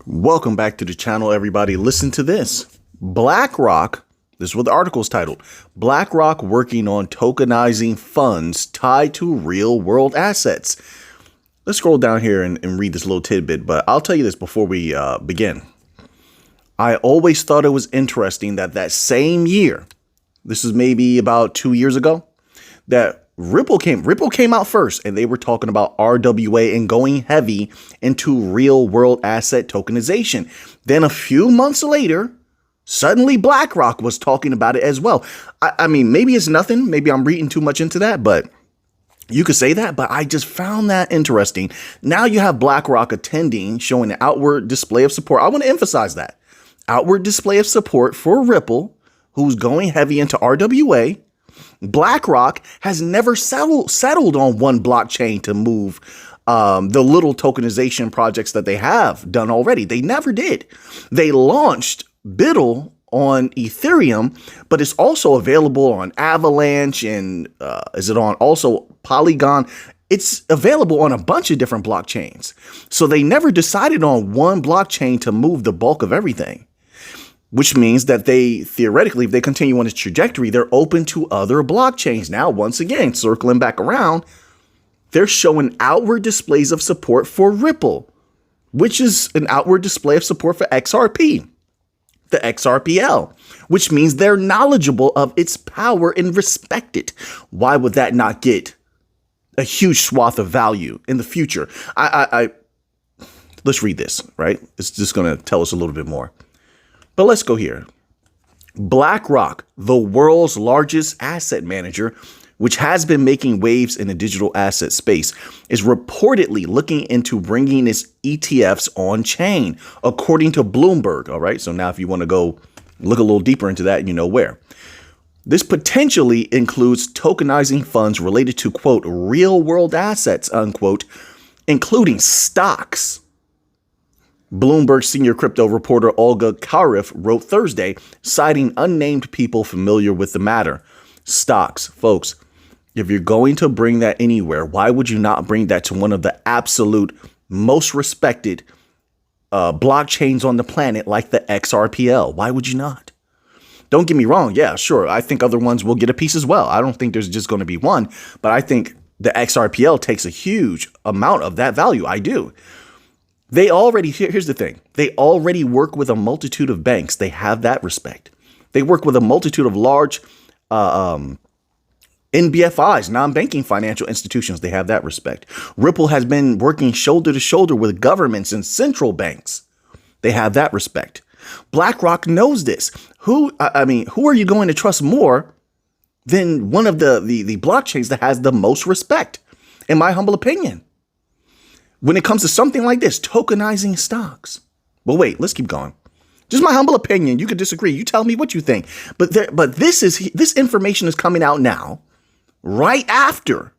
Welcome back to the channel, everybody. Listen to this. BlackRock, this is what the article is titled, BlackRock working on tokenizing funds tied to real world assets. Let's scroll down here and read this little tidbit, but I'll tell you this before we begin. I always thought it was interesting that same year, this is maybe about 2 years ago, that Ripple came out first, and they were talking about RWA and going heavy into real world asset tokenization. Then a few months later, suddenly BlackRock was talking about it as well. I mean, maybe it's nothing. Maybe I'm reading too much into that, but you could say that. But I just found that interesting. Now you have BlackRock attending, showing an outward display of support. I want to emphasize that. Outward display of support for Ripple, who's going heavy into RWA. BlackRock has never settled on one blockchain to move the little tokenization projects that they have done already. They never did. They launched BUIDL on Ethereum, but it's also available on Avalanche and is it on also Polygon? It's available on a bunch of different blockchains. So they never decided on one blockchain to move the bulk of everything. Which means that they theoretically, if they continue on this trajectory, they're open to other blockchains. Now, once again, circling back around, they're showing outward displays of support for Ripple, which is an outward display of support for XRP, the XRPL, which means they're knowledgeable of its power and respect it. Why would that not get a huge swath of value in the future? Let's read this, right? It's just going to tell us a little bit more. But let's go here. BlackRock, the world's largest asset manager, which has been making waves in the digital asset space, is reportedly looking into bringing its ETFs on chain, according to Bloomberg. All right. So now if you want to go look a little deeper into that, you know where. This potentially includes tokenizing funds related to, quote, real world assets, unquote, including stocks. Bloomberg senior crypto reporter Olga Karif wrote Thursday, citing unnamed people familiar with the matter. Stocks, folks, if you're going to bring that anywhere, why would you not bring that to one of the absolute most respected blockchains on the planet like the XRPL? Why would you not? Don't get me wrong. Yeah, sure. I think other ones will get a piece as well. I don't think there's just going to be one, but I think the XRPL takes a huge amount of that value. I do. They already, here's the thing, they already work with a multitude of banks. They have that respect. They work with a multitude of large NBFIs, non-banking financial institutions. They have that respect. Ripple has been working shoulder to shoulder with governments and central banks. They have that respect. BlackRock knows this. Who are you going to trust more than one of the blockchains that has the most respect, in my humble opinion? When it comes to something like this, tokenizing stocks. But wait, let's keep going. Just my humble opinion. You could disagree. You tell me what you think. But this information is coming out now, right after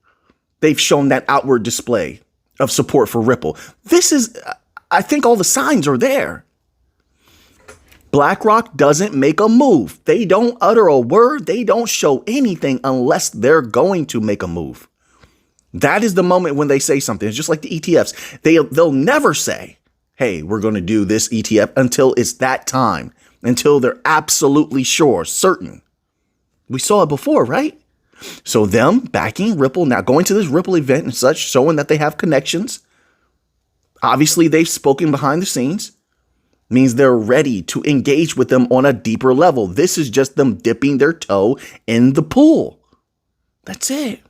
they've shown that outward display of support for Ripple. I think all the signs are there. BlackRock doesn't make a move. They don't utter a word. They don't show anything unless they're going to make a move. That is the moment when they say something. It's just like the ETFs. They'll never say, hey, we're going to do this ETF until it's that time, until they're absolutely sure, certain. We saw it before, right? So them backing Ripple, now going to this Ripple event and such, showing that they have connections. Obviously, they've spoken behind the scenes. Means they're ready to engage with them on a deeper level. This is just them dipping their toe in the pool. That's it.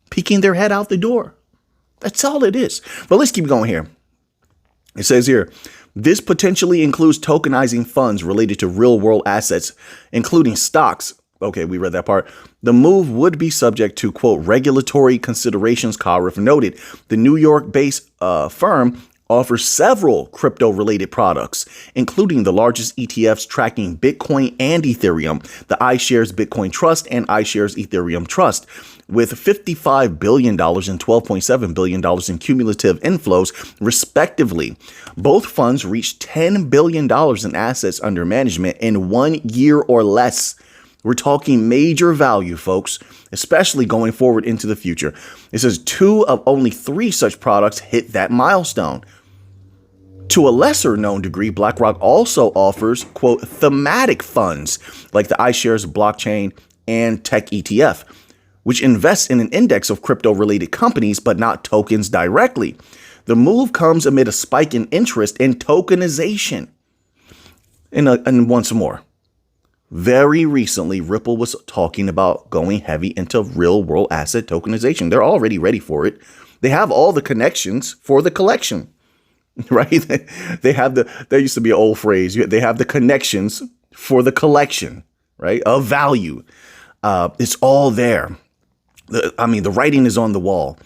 Peeking their head out the door. That's all it is. But let's keep going here. It says here, this potentially includes tokenizing funds related to real world assets, including stocks. Okay, we read that part. The move would be subject to, quote, regulatory considerations, Karif noted. The New York-based firm offers several crypto-related products, including the largest ETFs tracking Bitcoin and Ethereum, the iShares Bitcoin Trust and iShares Ethereum Trust, with $55 billion and $12.7 billion in cumulative inflows, respectively. Both funds reached $10 billion in assets under management in 1 year or less. We're talking major value, folks, especially going forward into the future. It says 2 of only 3 such products hit that milestone. To a lesser known degree, BlackRock also offers, quote, thematic funds like the iShares blockchain and tech ETF, which invests in an index of crypto-related companies, but not tokens directly. The move comes amid a spike in interest in tokenization. And once more, very recently, Ripple was talking about going heavy into real-world asset tokenization. They're already ready for it. They have all the connections for the collection, right? They have there used to be an old phrase. They have the connections for the collection, right, of value. It's all there. The writing is on the wall.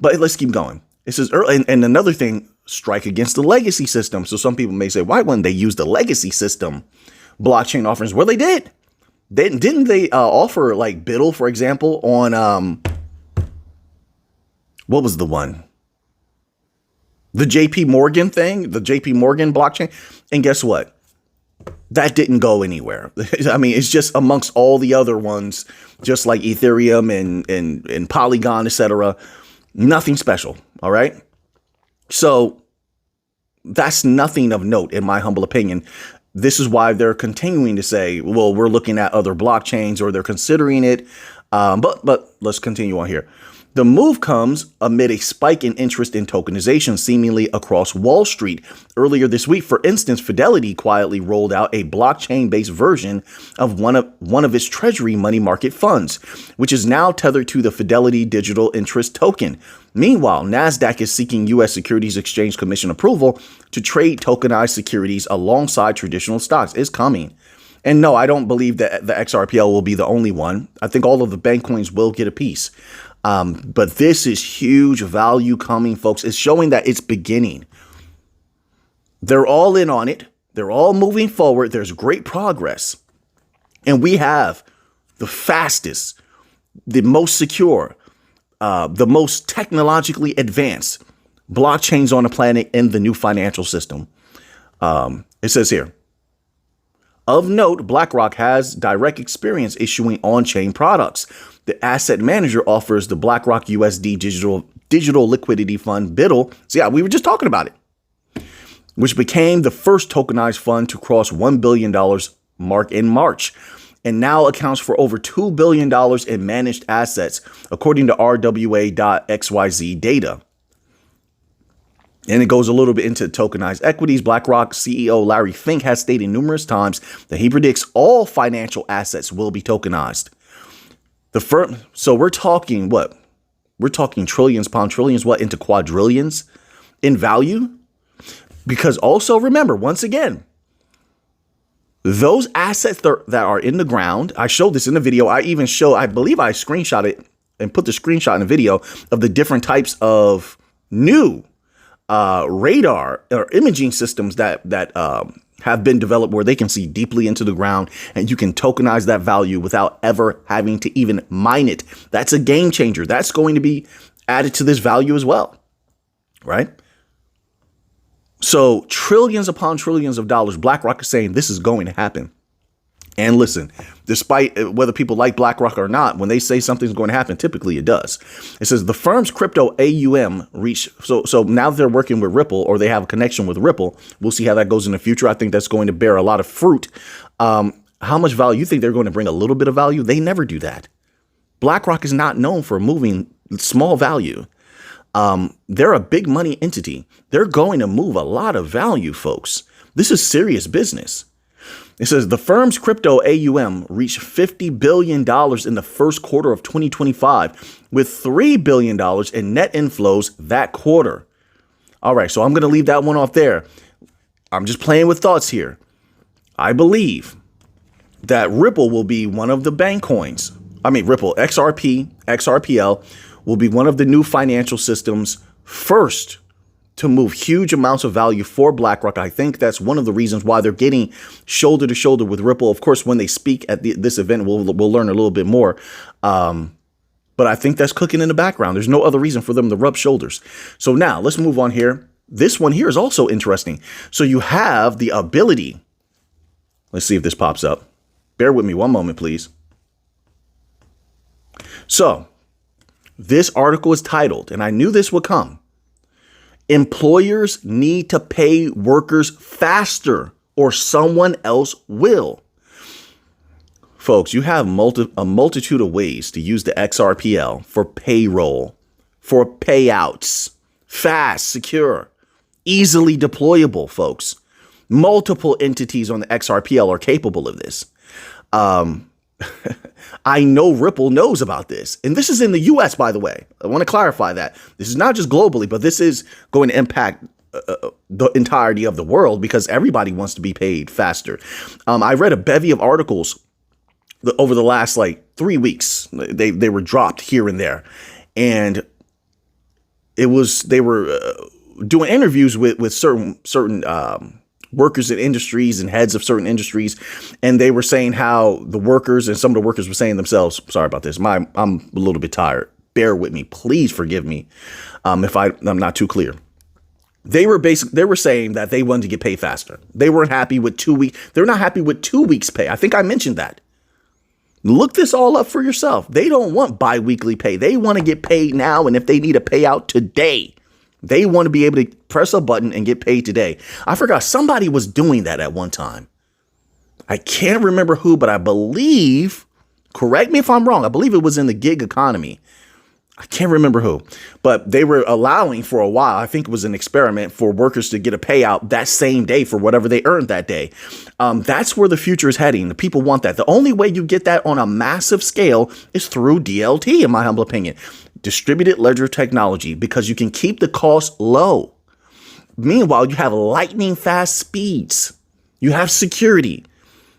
But let's keep going. It says, and another thing, strike against the legacy system. So some people may say, why wouldn't they use the legacy system blockchain offerings? Well, they did. Didn't they offer like BIDL, for example, on what was the one? The JP Morgan thing, the JP Morgan blockchain. And guess what? That didn't go anywhere. I mean, it's just amongst all the other ones, just like Ethereum and Polygon, etc. Nothing special. All right. So that's nothing of note, in my humble opinion. This is why they're continuing to say, well, we're looking at other blockchains, or they're considering it. But let's continue on here. The move comes amid a spike in interest in tokenization seemingly across Wall Street. Earlier this week, for instance, Fidelity quietly rolled out a blockchain-based version of one of its treasury money market funds, which is now tethered to the Fidelity Digital Interest Token. Meanwhile, NASDAQ is seeking U.S. Securities Exchange Commission approval to trade tokenized securities alongside traditional stocks. It's coming. And no, I don't believe that the XRPL will be the only one. I think all of the bank coins will get a piece. But this is huge value coming, folks. It's showing that it's beginning. They're all in on it. They're all moving forward. There's great progress. And we have the fastest, the most secure, the most technologically advanced blockchains on the planet in the new financial system. It says here, of note, BlackRock has direct experience issuing on-chain products. The asset manager offers the BlackRock USD Digital Liquidity Fund, BIDL. So yeah, we were just talking about it, which became the first tokenized fund to cross $1 billion mark in March, and now accounts for over $2 billion in managed assets, according to RWA.XYZ data. And it goes a little bit into tokenized equities. BlackRock CEO Larry Fink has stated numerous times that he predicts all financial assets will be tokenized. So we're talking what? We're talking trillions upon trillions, into quadrillions in value? Because also remember, once again, those assets that are in the ground, I showed this in the video. I believe I screenshot it and put the screenshot in the video of the different types of new radar or imaging systems that have been developed where they can see deeply into the ground, and you can tokenize that value without ever having to even mine it. That's a game changer. That's going to be added to this value as well, right? So trillions upon trillions of dollars. BlackRock is saying this is going to happen. And listen, despite whether people like BlackRock or not, when they say something's going to happen, typically it does. It says the firm's crypto AUM reached. So now that they're working with Ripple, or they have a connection with Ripple, we'll see how that goes in the future. I think that's going to bear a lot of fruit. How much value? You think they're going to bring a little bit of value? They never do that. BlackRock is not known for moving small value. They're a big money entity. They're going to move a lot of value, folks. This is serious business. It says the firm's crypto AUM reached $50 billion in the first quarter of 2025, with $3 billion in net inflows that quarter. All right, so I'm going to leave that one off there. I'm just playing with thoughts here. I believe that Ripple will be one of the bank coins. Ripple, XRP, XRPL will be one of the new financial systems first to move huge amounts of value for BlackRock. I think that's one of the reasons why they're getting shoulder to shoulder with Ripple. Of course, when they speak at this event, we'll learn a little bit more. But I think that's cooking in the background. There's no other reason for them to rub shoulders. So now let's move on here. This one here is also interesting. So you have the ability. Let's see if this pops up. Bear with me one moment, please. So this article is titled, and I knew this would come, Employers need to pay workers faster or someone else will. Folks, you have a multitude of ways to use the XRPL for payroll, for payouts, fast, secure, easily deployable, folks. Multiple entities on the XRPL are capable of this. I know Ripple knows about this. And this is in the US, by the way. I want to clarify that. This is not just globally, but this is going to impact the entirety of the world because everybody wants to be paid faster. I read a bevy of articles over the last 3 weeks. They were dropped here and there. And they were doing interviews with certain workers in industries and heads of certain industries. And they were saying how the workers and some of the workers were saying themselves, sorry about this, I'm a little bit tired. Bear with me. Please forgive me if I'm not too clear. They were saying that they wanted to get paid faster. They weren't happy with 2 weeks. They're not happy with 2 weeks pay. I think I mentioned that. Look this all up for yourself. They don't want biweekly pay. They want to get paid now. And if they need a payout today, they want to be able to press a button and get paid today. I forgot somebody was doing that at one time. I can't remember who, but I believe, correct me if I'm wrong, I believe it was in the gig economy. I can't remember who, but they were allowing for a while, I think it was an experiment, for workers to get a payout that same day for whatever they earned that day. That's where the future is heading. The people want that. The only way you get that on a massive scale is through DLT, in my humble opinion. Distributed ledger technology, because you can keep the cost low. Meanwhile, you have lightning fast speeds. You have security.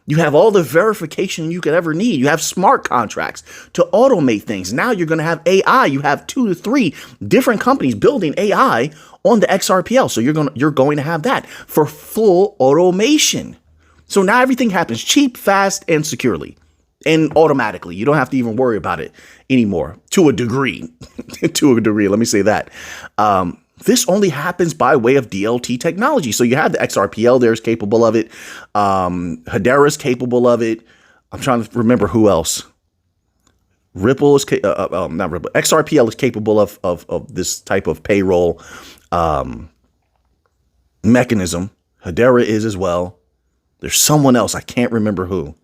You have all the verification you could ever need. You have smart contracts to automate things. Now you're going to have AI. You have 2 to 3 different companies building AI on the XRPL. So you're going to have that for full automation. So now everything happens cheap, fast, and securely. And automatically. You don't have to even worry about it anymore. To a degree. To a degree. Let me say that. This only happens by way of DLT technology. So you have the XRPL there is capable of it. Hedera is capable of it. I'm trying to remember who else. Ripple is not Ripple. XRPL is capable of this type of payroll mechanism. Hedera is as well. There's someone else. I can't remember who.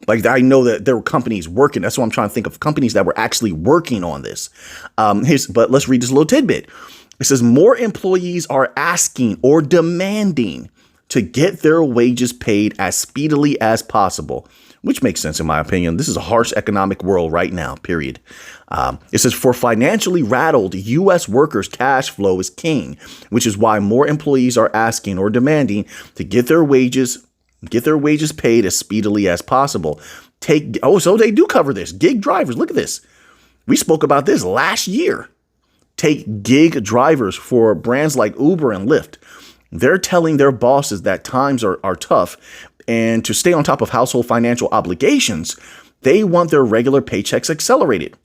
I know that there were companies working. That's what I'm trying to think of, companies that were actually working on this. But let's read this little tidbit. It says more employees are asking or demanding to get their wages paid as speedily as possible, which makes sense in my opinion. This is a harsh economic world right now, period. It says for financially rattled U.S. workers, cash flow is king, which is why more employees are asking or demanding to get their wages paid as speedily as possible. So they do cover this. Gig drivers, look at this. We spoke about this last year. Take gig drivers for brands like Uber and Lyft. They're telling their bosses that times are tough, and to stay on top of household financial obligations, they want their regular paychecks accelerated.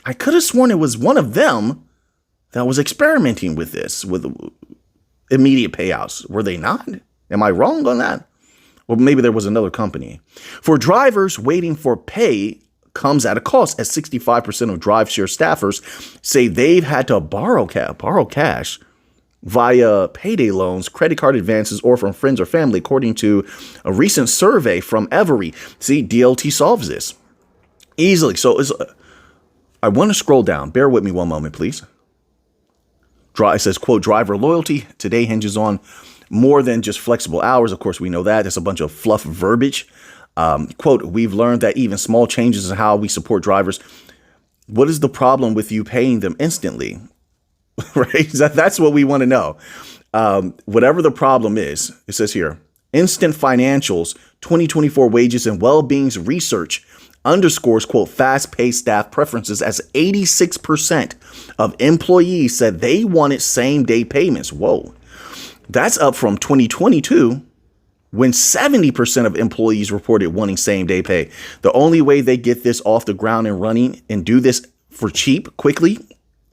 I could have sworn it was one of them that was experimenting with this, with immediate payouts. Were they not? Am I wrong on that? Or maybe there was another company. For drivers, waiting for pay comes at a cost, as 65% of DriveShare staffers say they've had to borrow cash via payday loans, credit card advances, or from friends or family, according to a recent survey from Every. See, DLT solves this easily. So I want to scroll down. Bear with me one moment, please. It says, quote, driver loyalty today hinges on more than just flexible hours. Of course, we know that. It's a bunch of fluff verbiage. Quote, we've learned that even small changes in how we support drivers. What is the problem with you paying them instantly? Right? That's what we want to know. Whatever the problem is, it says here, Instant Financials 2024 Wages and Wellbeing's research underscores, quote, fast-paced staff preferences, as 86% of employees said they wanted same-day payments. Whoa. That's up from 2022, when 70% of employees reported wanting same-day pay. The only way they get this off the ground and running and do this for cheap, quickly,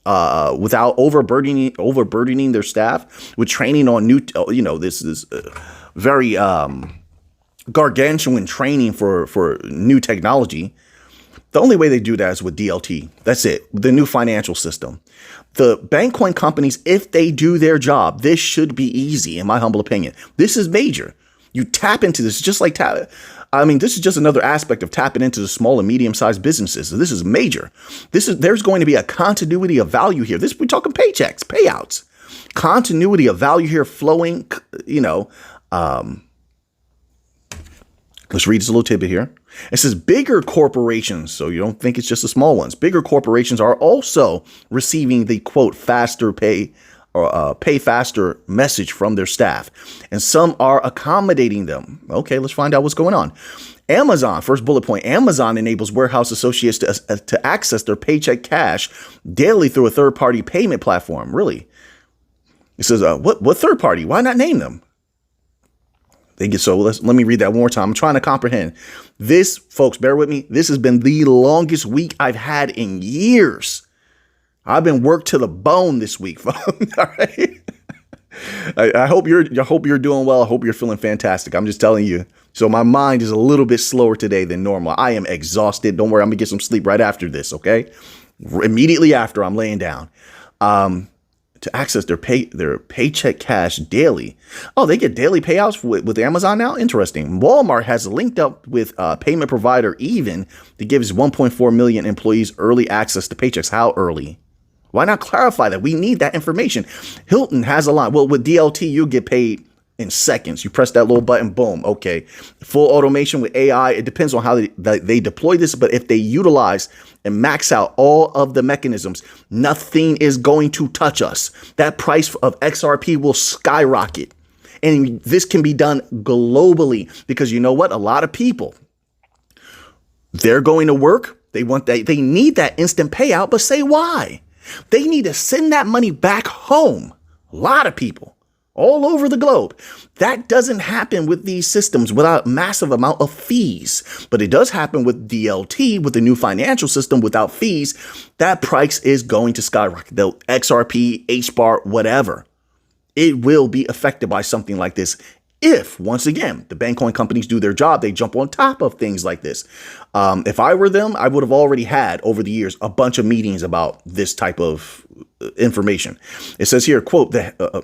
without overburdening their staff with training on new, this is very gargantuan training for new technology. The only way they do that is with DLT. That's it. The new financial system. The bank coin companies, if they do their job, this should be easy, in my humble opinion. This is major. You tap into this just like this is just another aspect of tapping into the small and medium-sized businesses. So this is major. There's going to be a continuity of value here. We're talking paychecks, payouts, continuity of value here flowing, let's read this little tidbit here. It says bigger corporations, so you don't think it's just the small ones. Bigger corporations are also receiving the quote faster pay or pay faster message from their staff, and some are accommodating them. Okay, let's find out what's going on. Amazon, first bullet point, Amazon enables warehouse associates to access their paycheck cash daily through a third-party payment platform. Really? It says, what third party? Why not name them? Let me read that one more time. I'm trying to comprehend. This, folks, bear with me. This has been the longest week I've had in years. I've been worked to the bone this week, folks. All right. I hope you're doing well. I hope you're feeling fantastic. I'm just telling you. So my mind is a little bit slower today than normal. I am exhausted. Don't worry. I'm gonna get some sleep right after this. Okay. Immediately after I'm laying down. To access their paycheck cash daily. Oh, they get daily payouts with Amazon now? Interesting. Walmart has linked up with payment provider Even to give its 1.4 million employees early access to paychecks. How early? Why not clarify that? We need that information. Hilton has a line. Well, with DLT, you get paid in seconds. You press that little button, boom. Okay. Full automation with AI. It depends on how they deploy this, but if they utilize and max out all of the mechanisms, nothing is going to touch us. That price of XRP will skyrocket. And this can be done globally because you know what? A lot of people, they're going to work. They need that instant payout, but say why? They need to send that money back home. A lot of people all over the globe. That doesn't happen with these systems without a massive amount of fees, but it does happen with DLT, with the new financial system without fees. That price is going to skyrocket. The XRP, HBAR, whatever. It will be affected by something like this. If, once again, the bank coin companies do their job, they jump on top of things like this. If I were them, I would have already had over the years a bunch of meetings about this type of information. It says here, quote,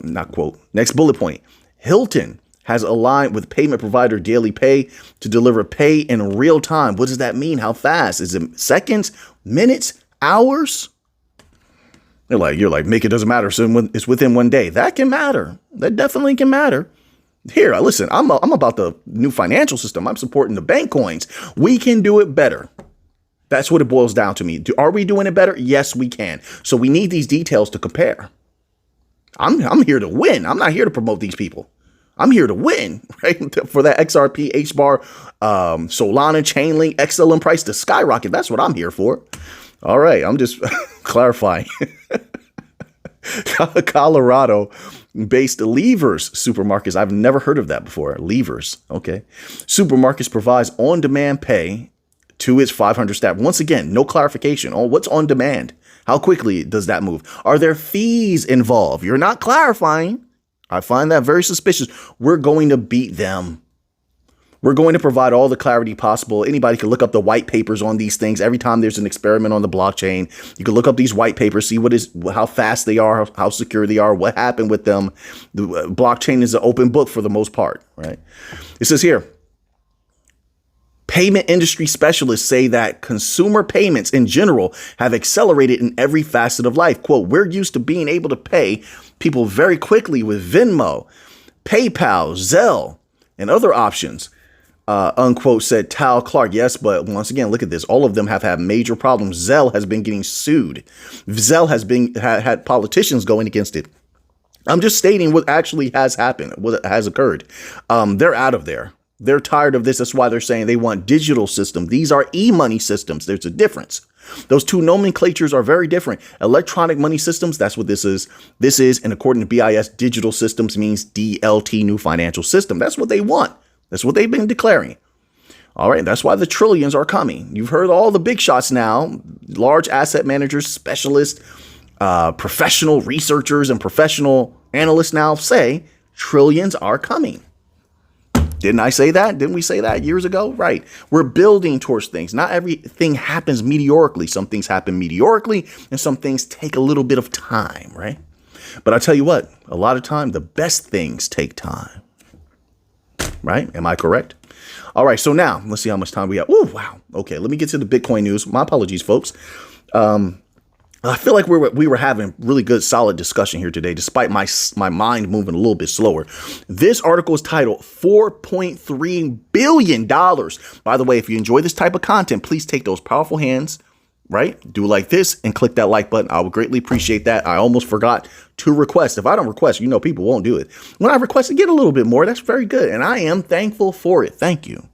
next bullet point. Hilton has aligned with payment provider Daily Pay to deliver pay in real time. What does that mean? How fast? Is it seconds, minutes, hours? You're like, make it doesn't matter. So it's within one day. That can matter. That definitely can matter. Here, listen, I'm about the new financial system. I'm supporting the bank coins. We can do it better. That's what it boils down to me. Are we doing it better? Yes, we can. So we need these details to compare. I'm here to win. I'm not here to promote these people. I'm here to win, right? For that XRP, HBAR, Solana, Chainlink, XLM price to skyrocket. That's what I'm here for. All right, I'm just clarifying. Colorado-based Levers supermarkets. I've never heard of that before. Levers. Okay. Supermarkets provides on-demand pay to its 500 staff. Once again, no clarification on what's on demand. How quickly does that move? Are there fees involved? You're not clarifying. I find that very suspicious. We're going to beat them. We're going to provide all the clarity possible. Anybody can look up the white papers on these things. Every time there's an experiment on the blockchain, you can look up these white papers, see how fast they are, how secure they are, what happened with them. The blockchain is an open book for the most part, right? It says here, payment industry specialists say that consumer payments in general have accelerated in every facet of life. Quote, we're used to being able to pay people very quickly with Venmo, PayPal, Zelle, and other options. Unquote, said Tal Clark. Yes, but once again, look at this. All of them have had major problems. Zelle has been getting sued. Zelle has had politicians going against it. I'm just stating what actually has happened, what has occurred. They're out of there. They're tired of this. That's why they're saying they want digital systems. These are e-money systems. There's a difference. Those two nomenclatures are very different. Electronic money systems, that's what this is. This is, and according to BIS, digital systems means DLT, new financial system. That's what they want. That's what they've been declaring. All right. That's why the trillions are coming. You've heard all the big shots now, large asset managers, specialists, professional researchers and professional analysts now say trillions are coming. Didn't I say that? Didn't we say that years ago? Right. We're building towards things. Not everything happens meteorically. Some things happen meteorically and some things take a little bit of time, right? But I tell you what, a lot of time, the best things take time, right? Am I correct? All right. So now let's see how much time we have. Oh, wow. Okay. Let me get to the Bitcoin news. My apologies, folks. I feel like we were having really good, solid discussion here today, despite my mind moving a little bit slower. This article is titled $4.3 billion. By the way, if you enjoy this type of content, please take those powerful hands, right? Do like this and click that like button. I would greatly appreciate that. I almost forgot to request. If I don't request, people won't do it. When I request to get a little bit more, that's very good. And I am thankful for it. Thank you.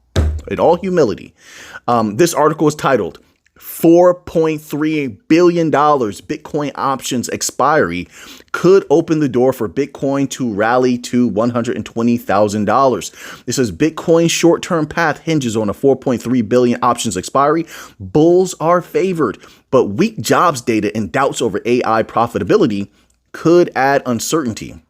In all humility. This article is titled $4.3 billion Bitcoin options expiry could open the door for Bitcoin to rally to $120,000. It says Bitcoin's short-term path hinges on a $4.3 billion options expiry. Bulls are favored, but weak jobs data and doubts over AI profitability could add uncertainty.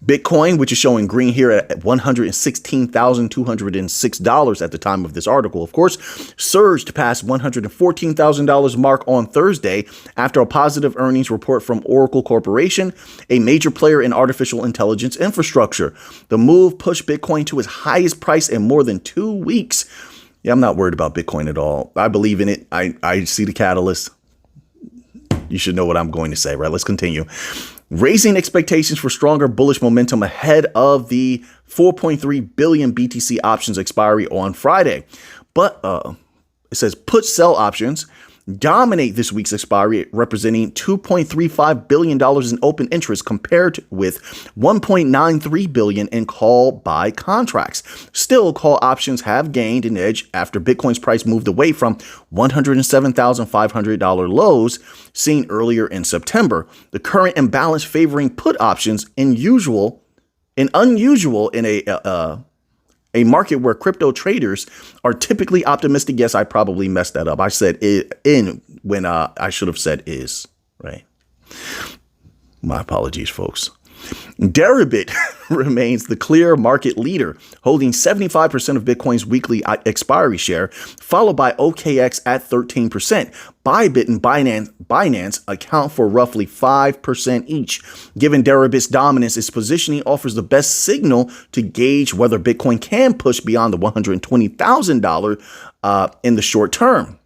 Bitcoin, which is showing green here at $116,206 at the time of this article, of course, surged past $114,000 mark on Thursday after a positive earnings report from Oracle Corporation, a major player in artificial intelligence infrastructure. The move pushed Bitcoin to its highest price in more than 2 weeks. Yeah, I'm not worried about Bitcoin at all. I believe in it. I see the catalyst. You should know what I'm going to say, right? Let's continue. Raising expectations for stronger bullish momentum ahead of the 4.3 billion BTC options expiry on Friday. But it says put sell options dominate this week's expiry, representing $2.35 billion in open interest compared with $1.93 billion in call buy contracts. Still, call options have gained an edge after Bitcoin's price moved away from $107,500 lows seen earlier in September. The current imbalance favoring put options unusual in a market where crypto traders are typically optimistic. Yes, I probably messed that up. I said in when I should have said is, right? My apologies, folks. Deribit remains the clear market leader, holding 75% of Bitcoin's weekly expiry share, followed by OKX at 13%. Bybit and Binance account for roughly 5% each. Given Deribit's dominance, its positioning offers the best signal to gauge whether Bitcoin can push beyond the $120,000 in the short term.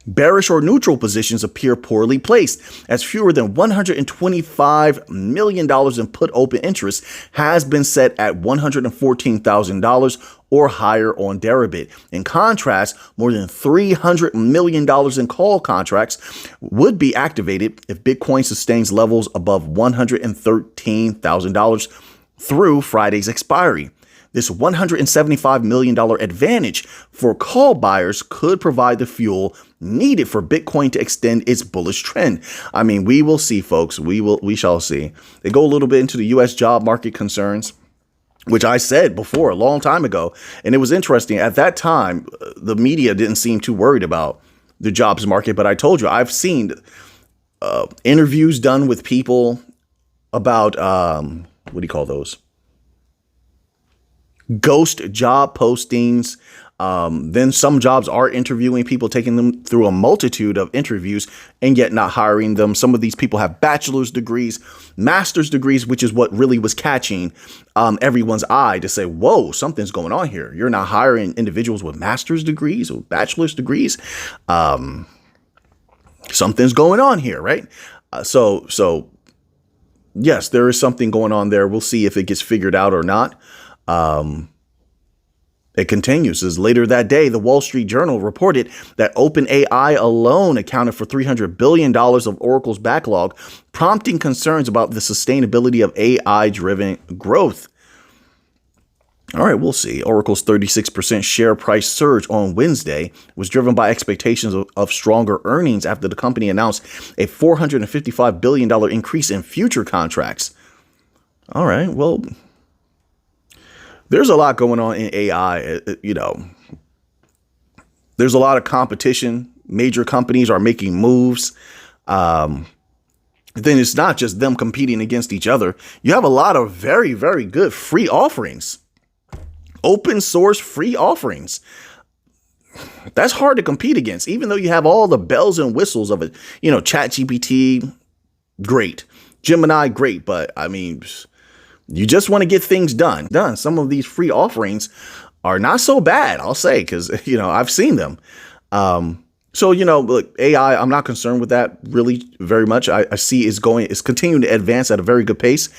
Bearish or neutral positions appear poorly placed, as fewer than $125 million in put open interest has been set at $114,000 or higher on Deribit. In contrast, more than $300 million in call contracts would be activated if Bitcoin sustains levels above $113,000 through Friday's expiry. This $175 million advantage for call buyers could provide the fuel needed for Bitcoin to extend its bullish trend. I mean, we will see, folks. We shall see. They go a little bit into the U.S. job market concerns, which I said before a long time ago. And it was interesting. At that time, the media didn't seem too worried about the jobs market. But I told you, I've seen interviews done with people about, what do you call those? Ghost job postings. Then some jobs are interviewing people, taking them through a multitude of interviews and yet not hiring them. Some of these people have bachelor's degrees, master's degrees, which is what really was catching everyone's eye to say, whoa, something's going on here. You're not hiring individuals with master's degrees or bachelor's degrees. Something's going on here, right? So yes, there is something going on there. We'll see if it gets figured out or not. It continues. As later that day, the Wall Street Journal reported that OpenAI alone accounted for $300 billion of Oracle's backlog, prompting concerns about the sustainability of AI-driven growth. All right, we'll see. Oracle's 36% share price surge on Wednesday was driven by expectations of stronger earnings after the company announced a $455 billion increase in future contracts. All right, well, there's a lot going on in AI. There's a lot of competition. Major companies are making moves. then it's not just them competing against each other. You have a lot of very, very good free offerings, open source free offerings. That's hard to compete against, even though you have all the bells and whistles of it. You know, ChatGPT, great. Gemini, great. But I mean, you just want to get things done. Some of these free offerings are not so bad, I'll say, because, you know, I've seen them. So, you know, look, AI, I'm not concerned with that really very much. I see it's continuing to advance at a very good pace.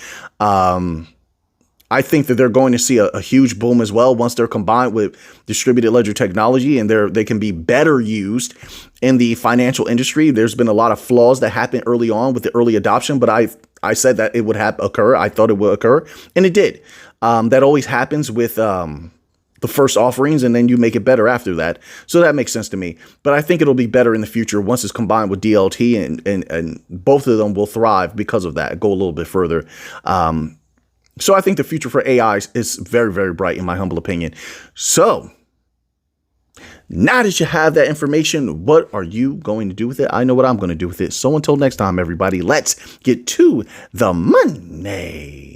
I think that they're going to see a huge boom as well once they're combined with distributed ledger technology, and they can be better used in the financial industry. There's been a lot of flaws that happened early on with the early adoption, but I said that it would occur. I thought it would occur, and it did. That always happens with the first offerings, and then you make it better after that. So that makes sense to me. But I think it'll be better in the future once it's combined with DLT, and both of them will thrive because of that, go a little bit further. So I think the future for AI is very, very bright, in my humble opinion. So now that you have that information, what are you going to do with it? I know what I'm going to do with it. So until next time, everybody, let's get to the money.